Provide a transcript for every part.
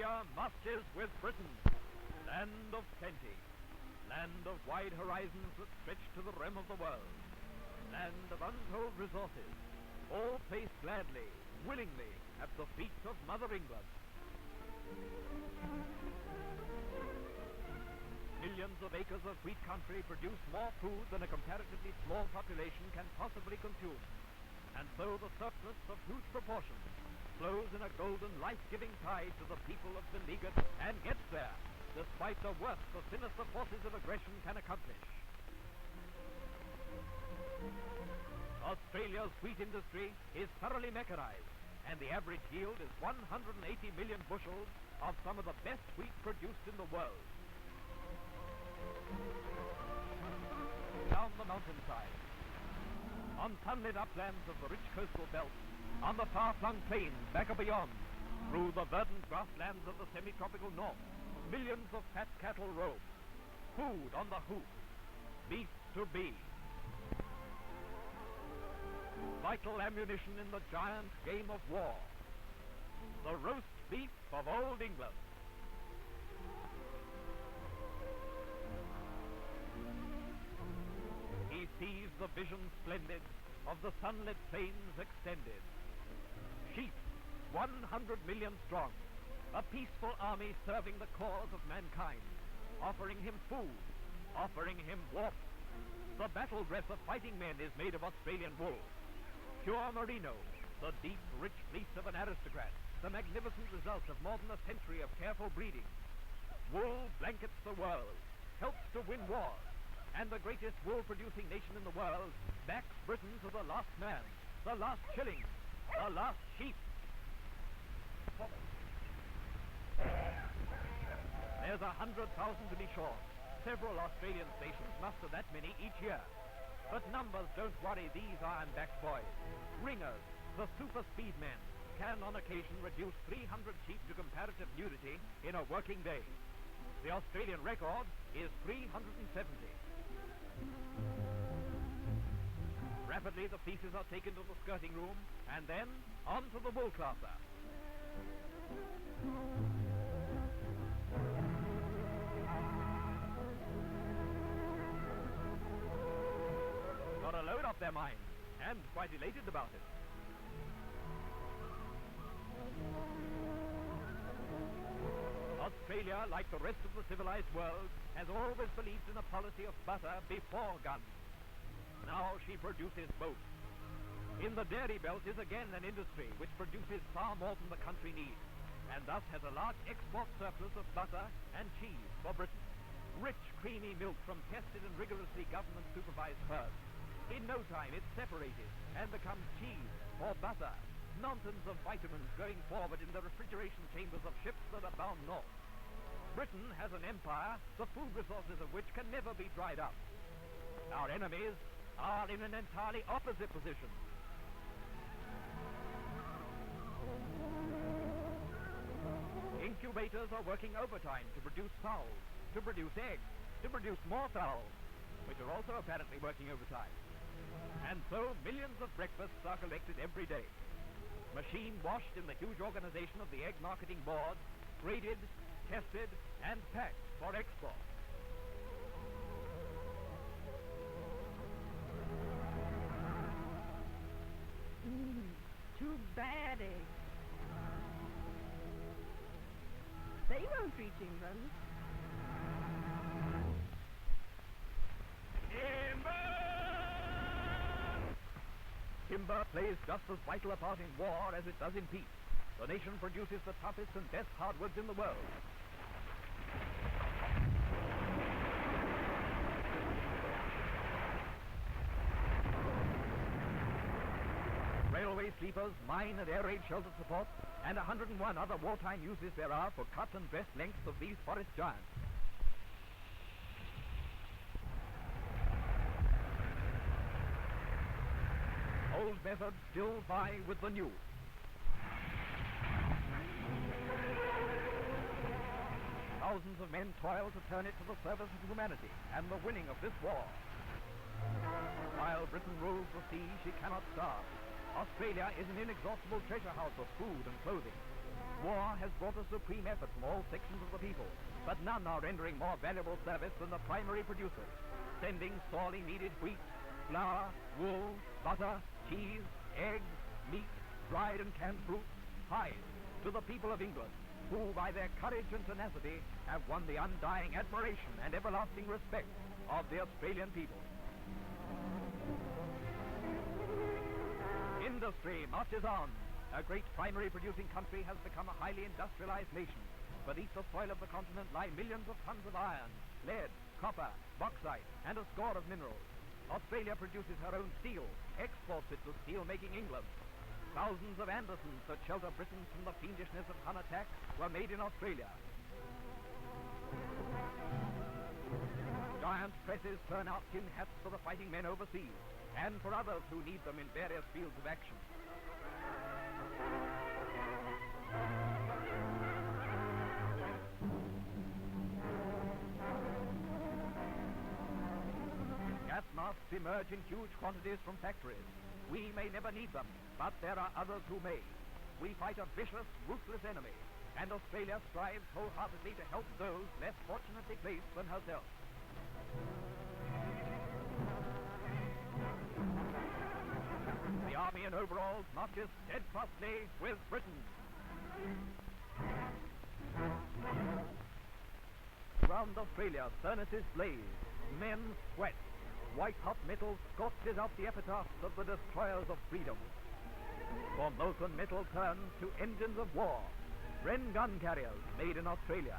Australia marches with Britain, land of plenty, land of wide horizons that stretch to the rim of the world, land of untold resources, all placed gladly, willingly, at the feet of Mother England. Millions of acres of wheat country produce more food than a comparatively small population can possibly consume. And so the surplus of huge proportions flows in a golden, life-giving tide to the people of beleaguered and gets there, despite the worst the sinister forces of aggression can accomplish. Australia's wheat industry is thoroughly mechanized, and the average yield is 180 million bushels of some of the best wheat produced in the world. Down the mountainside, on sunlit uplands of the rich coastal belt, on the far-flung plains back or beyond, through the verdant grasslands of the semi-tropical north, millions of fat cattle roam. Food on the hoof, beef to be. Vital ammunition in the giant game of war. The roast beef of old England. He sees the vision splendid of the sunlit plains extended. Sheep, 100 million strong, a peaceful army serving the cause of mankind, offering him food, offering him warmth. The battle dress of fighting men is made of Australian wool. Pure Merino, the deep, rich fleece of an aristocrat, the magnificent result of more than a century of careful breeding. Wool blankets the world, helps to win wars, and the greatest wool-producing nation in the world backs Britain to the last man, the last shilling, the last sheep. There's 100,000 to be sure. Several Australian stations muster that many each year. But numbers don't worry these iron-backed boys. Ringers, the super speed men, can on occasion reduce 300 sheep to comparative nudity in a working day. The Australian record is 370. Rapidly the fleeces are taken to the skirting room and then on to the wool classer. Got a load off their minds and quite elated about it. Australia, like the rest of the civilized world, has always believed in a policy of butter before guns. Now she produces both. In the dairy belt is again an industry which produces far more than the country needs, and thus has a large export surplus of butter and cheese for Britain. Rich, creamy milk from tested and rigorously government-supervised herds. In no time it's separated and becomes cheese or butter. Mountains of vitamins going forward in the refrigeration chambers of ships that are bound north. Britain has an empire, the food resources of which can never be dried up. Our enemies are in an entirely opposite position. Incubators are working overtime to produce fowls, to produce eggs, to produce more fowls, which are also apparently working overtime. And so millions of breakfasts are collected every day. Machine washed in the huge organization of the Egg Marketing Board, graded, tested, and packed for export. Too bad eggs. They won't reach England. Timber plays just as vital a part in war as it does in peace. The nation produces the toughest and best hardwoods in the world. Railway sleepers, mine and air raid shelter support, and 101 other wartime uses there are for cut and dressed lengths of these forest giants. Old methods still vie with the new. Thousands of men toil to turn it to the service of humanity and the winning of this war. While Britain rules the sea, she cannot starve. Australia is an inexhaustible treasure house of food and clothing. War has brought a supreme effort from all sections of the people, but none are rendering more valuable service than the primary producers, sending sorely needed wheat, flour, wool, butter, cheese, eggs, meat, dried and canned fruits, hides to the people of England, who by their courage and tenacity have won the undying admiration and everlasting respect of the Australian people. Industry marches on. A great primary producing country has become a highly industrialized nation. Beneath the soil of the continent lie millions of tons of iron, lead, copper, bauxite, and a score of minerals. Australia produces her own steel, exports it to steel-making England. Thousands of Andersons that shelter Britain from the fiendishness of Hun attack were made in Australia. Giant presses turn out tin hats for the fighting men overseas, and for others who need them in various fields of action. Gas masks emerge in huge quantities from factories. We may never need them, but there are others who may. We fight a vicious, ruthless enemy, and Australia strives wholeheartedly to help those less fortunately placed than herself. The army in overalls marches steadfastly with Britain. Round Australia, furnaces blaze, men sweat. White-hot metal scorches out the epitaphs of the destroyers of freedom. For molten metal turns to engines of war, Bren gun carriers made in Australia,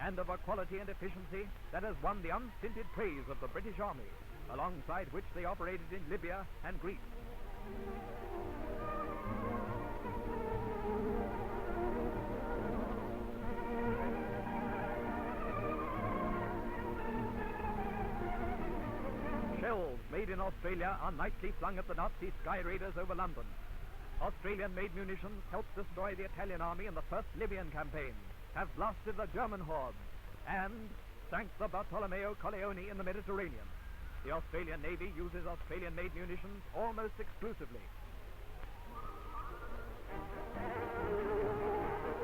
and of a quality and efficiency that has won the unstinted praise of the British Army, alongside which they operated in Libya and Greece. Shells made in Australia are nightly flung at the Nazi sky raiders over London. Australian-made munitions helped destroy the Italian army in the First Libyan campaign, have blasted the German hordes, and sank the Bartolomeo Colleoni in the Mediterranean. The Australian Navy uses Australian-made munitions almost exclusively.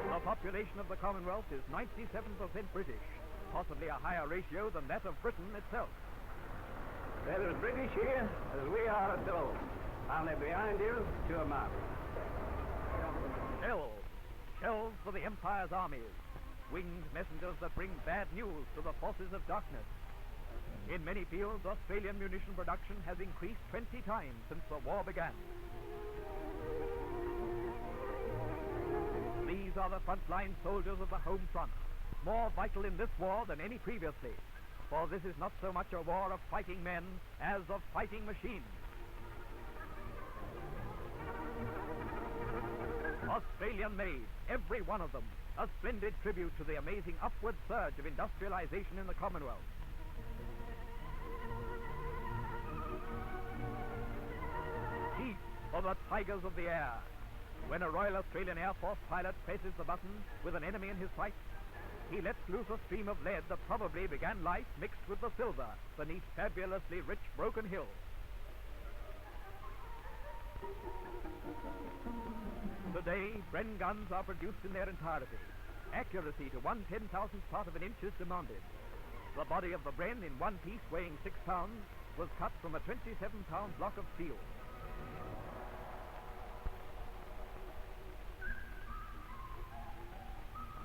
The population of the Commonwealth is 97% British, possibly a higher ratio than that of Britain itself. They're as British here as we are at home. Only behind you, to a mark. Shells for the Empire's armies. Winged messengers that bring bad news to the forces of darkness. In many fields, Australian munition production has increased 20 times since the war began. These are the frontline soldiers of the home front, more vital in this war than any previously. For this is not so much a war of fighting men as of fighting machines. Australian-made, every one of them, a splendid tribute to the amazing upward surge of industrialization in the Commonwealth. Teeth for the tigers of the air. When a Royal Australian Air Force pilot presses the button with an enemy in his sight, he lets loose a stream of lead that probably began life mixed with the silver beneath fabulously rich broken hills. Today, Bren guns are produced in their entirety. Accuracy to 1/10,000th part of an inch is demanded. The body of the Bren, in one piece weighing 6 pounds, was cut from a 27-pound block of steel.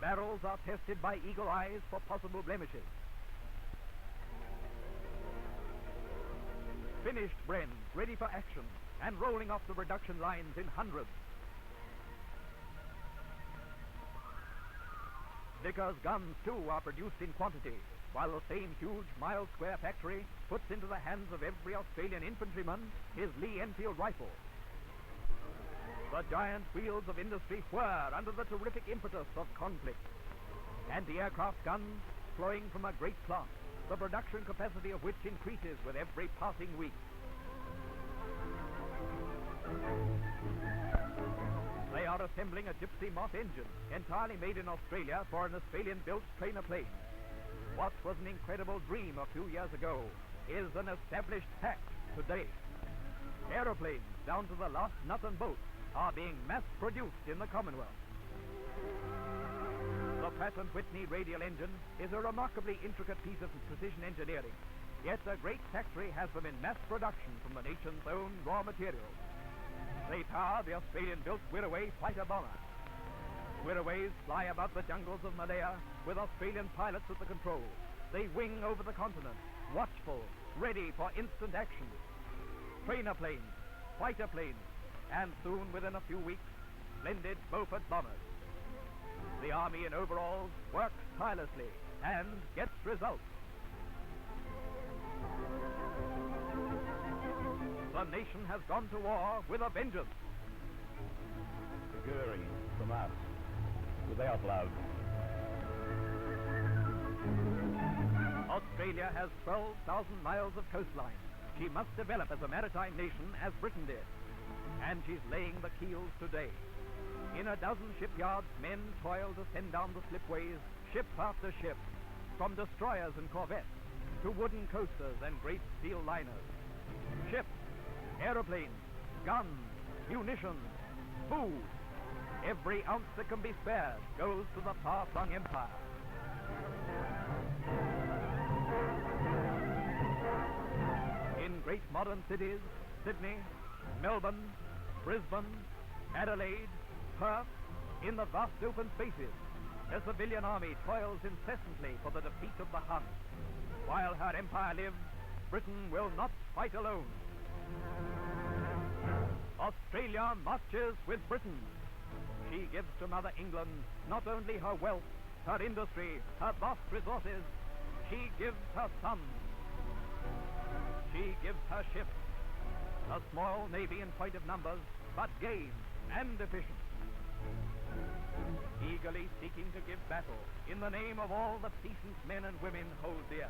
Barrels are tested by eagle eyes for possible blemishes. Finished Bren, ready for action, and rolling off the production lines in hundreds. Vickers guns, too, are produced in quantity, while the same huge mile-square factory puts into the hands of every Australian infantryman his Lee Enfield rifle. The giant wheels of industry whir under the terrific impetus of conflict. Anti-aircraft guns flowing from a great plant, the production capacity of which increases with every passing week. They are assembling a Gypsy Moth engine, entirely made in Australia for an Australian-built trainer plane. What was an incredible dream a few years ago is an established fact today. Aeroplanes, down to the last nut and bolt, are being mass-produced in the Commonwealth. The Pratt & Whitney radial engine is a remarkably intricate piece of precision engineering, yet a great factory has them in mass production from the nation's own raw materials. They power the Australian-built wheat.A fighter bomber. Wheat.A's fly above the jungles of Malaya with Australian pilots at the controls. They wing over the continent, watchful, ready for instant action. Trainer planes, fighter planes, and soon, within a few weeks, splendid Beaufort bombers. The Army in overalls works tirelessly and gets results. The nation has gone to war with a vengeance. Securing from us, without love. Australia has 12,000 miles of coastline. She must develop as a maritime nation as Britain did. And she's laying the keels today. In a dozen shipyards, men toil to send down the slipways, ship after ship, from destroyers and corvettes to wooden coasters and great steel liners. Ships, aeroplanes, guns, munitions, food. Every ounce that can be spared goes to the far-flung empire. In great modern cities, Sydney, Melbourne, Brisbane, Adelaide, Perth, in the vast open spaces, the civilian army toils incessantly for the defeat of the Hun. While her empire lives, Britain will not fight alone. Australia marches with Britain. She gives to Mother England not only her wealth, her industry, her vast resources, she gives her sons. She gives her ships, a small navy in point of numbers, but game and efficient. Eagerly seeking to give battle in the name of all that decent men and women hold dear.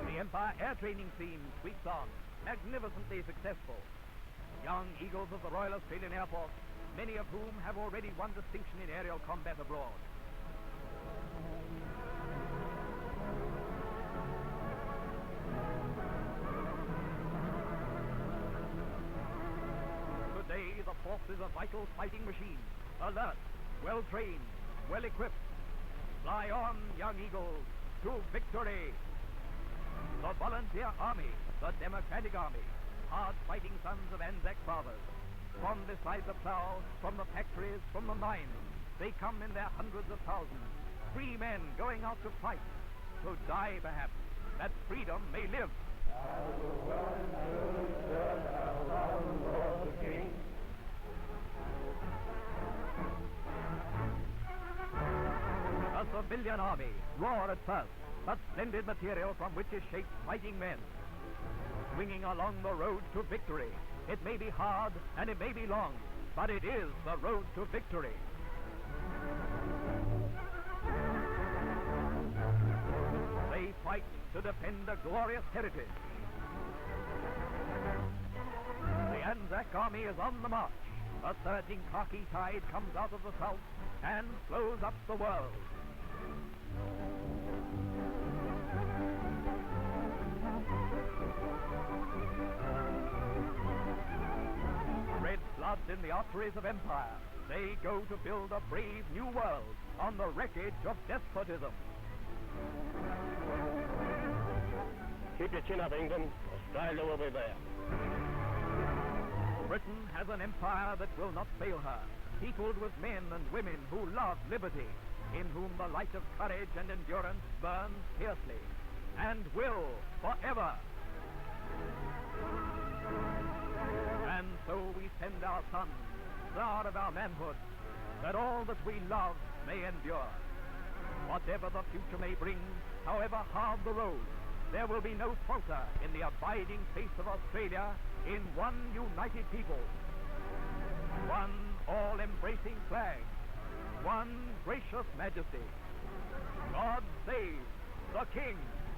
The Empire Air Training Team sweeps on, magnificently successful. Young eagles of the Royal Australian Air Force, many of whom have already won distinction in aerial combat abroad. Today, the force is a vital fighting machine, alert, well-trained, well-equipped. Fly on, young eagles, to victory! The Volunteer Army, the Democratic Army, hard-fighting sons of Anzac fathers. From beside the plow, from the factories, from the mines, they come in their hundreds of thousands. Free men going out to fight, to die perhaps, that freedom may live. A civilian army, raw at first, but splendid material from which is shaped fighting men. Swinging along the road to victory. It may be hard and it may be long, but it is the road to victory. They fight to defend a glorious heritage. The Anzac Army is on the march. A surging khaki tide comes out of the south and flows up the world. Red blood in the arteries of empire. They go to build a brave new world on the wreckage of despotism. Keep your chin up, England. Australia will be there. Britain has an empire that will not fail her, peopled with men and women who love liberty, in whom the light of courage and endurance burns fiercely, and will forever. And so we send our sons, proud of our manhood, that all that we love may endure. Whatever the future may bring, however hard the road, there will be no falter in the abiding faith of Australia in one united people. One all-embracing flag. One gracious majesty. God save the King.